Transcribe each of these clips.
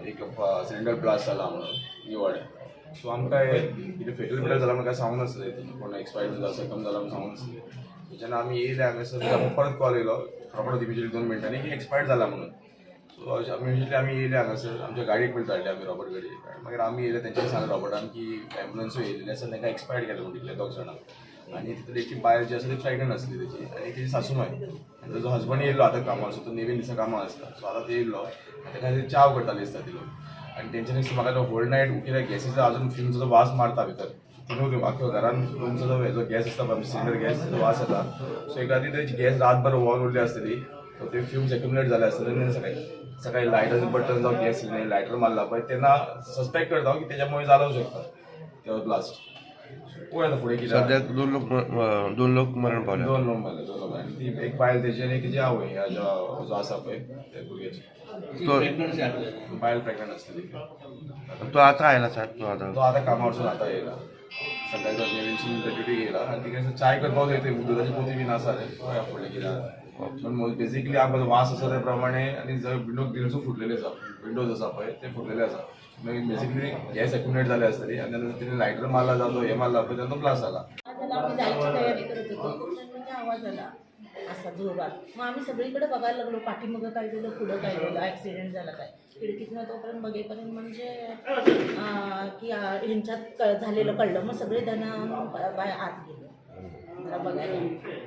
एक cylinder blast जाला म्हणून निवाडे. सो आमकां कितें फेटल बिटल जाला म्हणून काय सांगूंक नासलें, कोण एक्सपायर्ड जाला सकम जाला म्हणून सांगूंक नासलें. जेन्ना आमी येयले हांगासर आमकां परत कॉल येयलो रोखडोच इमिजिएटली 2 मिनटांनी की एक्सपायर्ड जाला म्हणून. सो इमिजिएटली आमी येयले हांगासर आमच्या गाडयेक बीन धाडले आमी रॉबर्ट गाडी. मागीर आमी येयले तेंच्यांनी सांगलें रॉबर्टान की एम्बुलन्सूय येयलेली आसा, तांकां एक्सपायर्ड केलें म्हणून दिसलें 2 जाणांक. आनी तितून एक बायल जी आसा ती प्रेग्नंट आसली तेजी आनी तेजी सासूमाय आनी ताजो हजबंड येयल्लो आतां कामार. सो तो नेवीन दिसा कामार आसता. सो आतां ते येयल्लो आनी ताका खातीर चाव करताली दिसता ती लोक. आनी तेंच्यांनी म्हाका तो होल नायट कित्याक गॅसीचो अजून फ्युमचो जो वास मारता भितर तिनूय आख्या घरान रूमचो जो हेजो गॅस आसता पळय सिलिंडर गॅस तो वास येता. सो एक खातीर तेजी गॅस रातभर ओवर उरली आसतली. सो ते फ्युम्स एक्युमुलेट जाले आसतले आनी सकाळी लायटराचें बटन जावं गॅस सिलिंडर लायटर मारला पळय तेन्ना सस्पेक्ट करता की तेज्यामुळे जालो शकता तो ब्लास्ट. पळय आतां फुडें कितें सद्याक 2 लोक मरण पावले. 2 लोक मेले 2 लोक. आनी ती एक बायल तेजी आनी तेजी आवय ह्या जो आसा पळय त्या भुरग्याची बायल प्रेग्नंट आसतली. तो आतां आयला सर. तो आतां कामार वचून आतां येयला. सकाळी नेवीनसून ड्युटी येयला आनी तिका चाय करपाक वयता दुदाची पोती बीन आसा रे. पळया फुडें कितें जाता. पण बेसिकली आमकां वास आसा त्या प्रमाणे आनी जर विंडो ग्रिल्सूय फुटलेले आसा, विंडोज आसा पळय ते फुटलेले आसा. मागीर बेसिकली गॅस एक्युमुलेट जाले आसतली आनी तेन्ना तिणें लायटर मारला जावं हे मारला पळय तेन्ना ब्लास्ट जाला. आम्ही जायची तयारी करत होतो म्हणजे आवाज आला असा जोरात. मग आम्ही सगळीकडे बघायला लागलो पाठीमागं काय झालं, पुढं काय झालं, ॲक्सिडेंट झाला काय. खिडकीतनं तोपर्यंत बघेपर्यंत म्हणजे की ह्यांच्यात झालेलं कळलं. मग सगळे जण बाय आत गेलो जरा बघायला.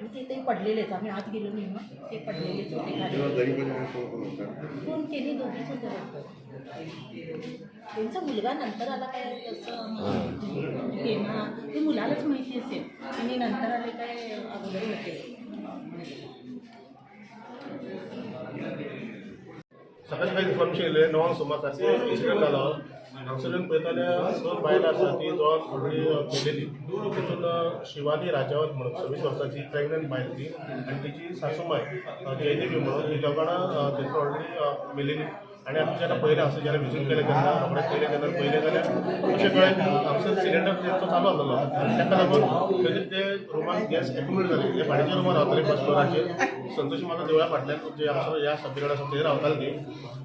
मग तिथे पडलेलेच, आम्ही आत गेलो नाही मग ते पडलेलेच होते खाली. कोण केली दोघीच होते वाटतं. त्यांचा मुलगा नंतर आला काय तसं ते मुलालाच माहिती असेल आणि नंतर आले काय अगोदर होते. सकाळी काही इन्फॉर्मेशन येयलें 9 सुमाराचे इन्सिडंट जालो. एक्सिडेंट पळयताले 2 बायलां आसा ती जॉब ऑलरेडी केलेली. तितून शिवानी राजावत म्हणून 26 वर्साची प्रेग्नंट बायल ती आनी तिची सासूमाय जयदेवी म्हणून ही दोगांना थंयसर ऑलरेडी मेलेली. आनी आमी जेन्ना पळयलें असो जेन्ना विजीट केलें तेन्ना रोखडेंच पळयलें जाल्यार अशें कळ्ळें हांगसर सिलिंडर तेंचो चालू आसलो. ताका लागून खंय ते रुमान गॅस एक्युमुलेट जाली. ते भाड्याच्या रुमान रावताले फर्स्ट फ्लोराचेर. संतोशी म्हाका देवळा फाटल्यान जे हांगसर ह्या सबडिविजन आसा थंय रावताली ती.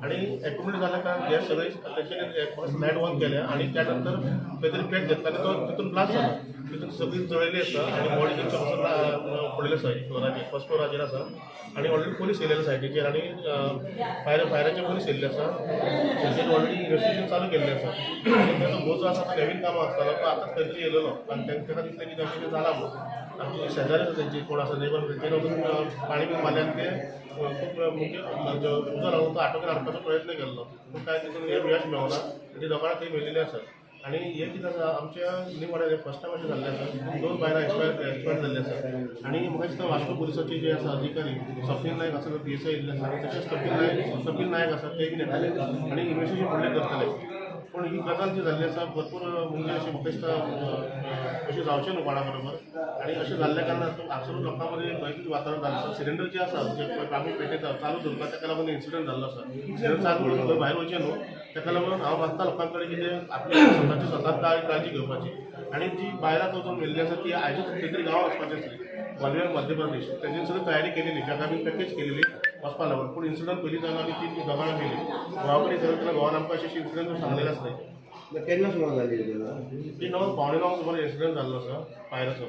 आनी एक्युमुलेट जाल्या कारण गॅस सगळे तेंच्यानी लायट ऑन केल्या आनी त्या नंतर खंय तरी पेट घेतला आनी तो तितून ब्लास्ट जाला. तितून सगळी जळयली आसा आनी बॉडी तेंच्या पासून पडलेली आसा फ्लोराचेर फर्स्ट फ्लोराचेर आसा. आनी ऑलरेडी पोलीस येयलेले सायटीचेर आनी फायराचे पोलीस येयल्ले आसा. तेंच्यानी ऑलरेडी इन्वेस्टिगेशन चालू केल्लें आसा. तेजो भोव जो आसा तो नवीन कामां आसतालो तो आतां खंय तरी येयलेलो आनी तांकां दिसलें की अशें जाला म्हणून. आनी शेजारी आसा तेंची कोण आसा नेबर तेंच्यानी वचून पाणी बीन मारले आनी ते खूब म्हणजे उजो लागून तो आटोक्यान हाडपाचो प्रयत्न केल्लो. पूण कांय तितून यश मेळना. ती दोगांय थंय मेलेली आसात. आनी हे कितें आसा आमच्या निवाड्यार फर्स्ट टायम अशें जाल्लें आसा. 2 बायलां एक्सपायर्ड जाल्ले आसा. आनी म्हाका दिसता वास्को पुलिसाचे जे आसा अधिकारी स्वप्नील नायक आसा तो PSI येयल्ले आसा. तशेंच कपिल नायक आसा ते बीन येताले आनी इन्वेस्टिगेशन फुडलें करतले. पूण ही गजाल जी जाल्ली आसा भरपूर म्हणजे अशें म्हाका दिसता अशें जावचें न्हू कोणा बरोबर. आनी अशें जाल्ल्या कारणान हांगसर लोकां मदीं भयभीत वातावरण जाल्लें आसा. सिलिंडर जे आसा जे आमी पेटयता चालू दवरता ताका लागून इन्सिडंट जाल्लो आसा. सिलिंडर चालू करून खंय भायर वयचें न्हू. ताका लागून हांव मागता लोकां कडेन कितें आपली स्वताची काळजी घेवपाची. आनी जी बायलां वचून मेल्ली आसा ती आयजूच खंय तरी गांवांत वचपाची आसली ग्वालियर मध्य प्रदेश. तेंच्यांनी सगळी तयारी केलेली ताका आमी पॅकेज केलेली वचपा लागून. पूण इन्सिडंट पयलीं जालो आनी ती दोगां मेली. घोवा कडेन सगळें केन्ना घोवान आमकां अशें इन्सिडंट सांगलेलें आसलें. केन्ना सुमार जाली ती 9 पावणे 9 सुमार इन्सिडंट जाल्लो आसा फायराचो.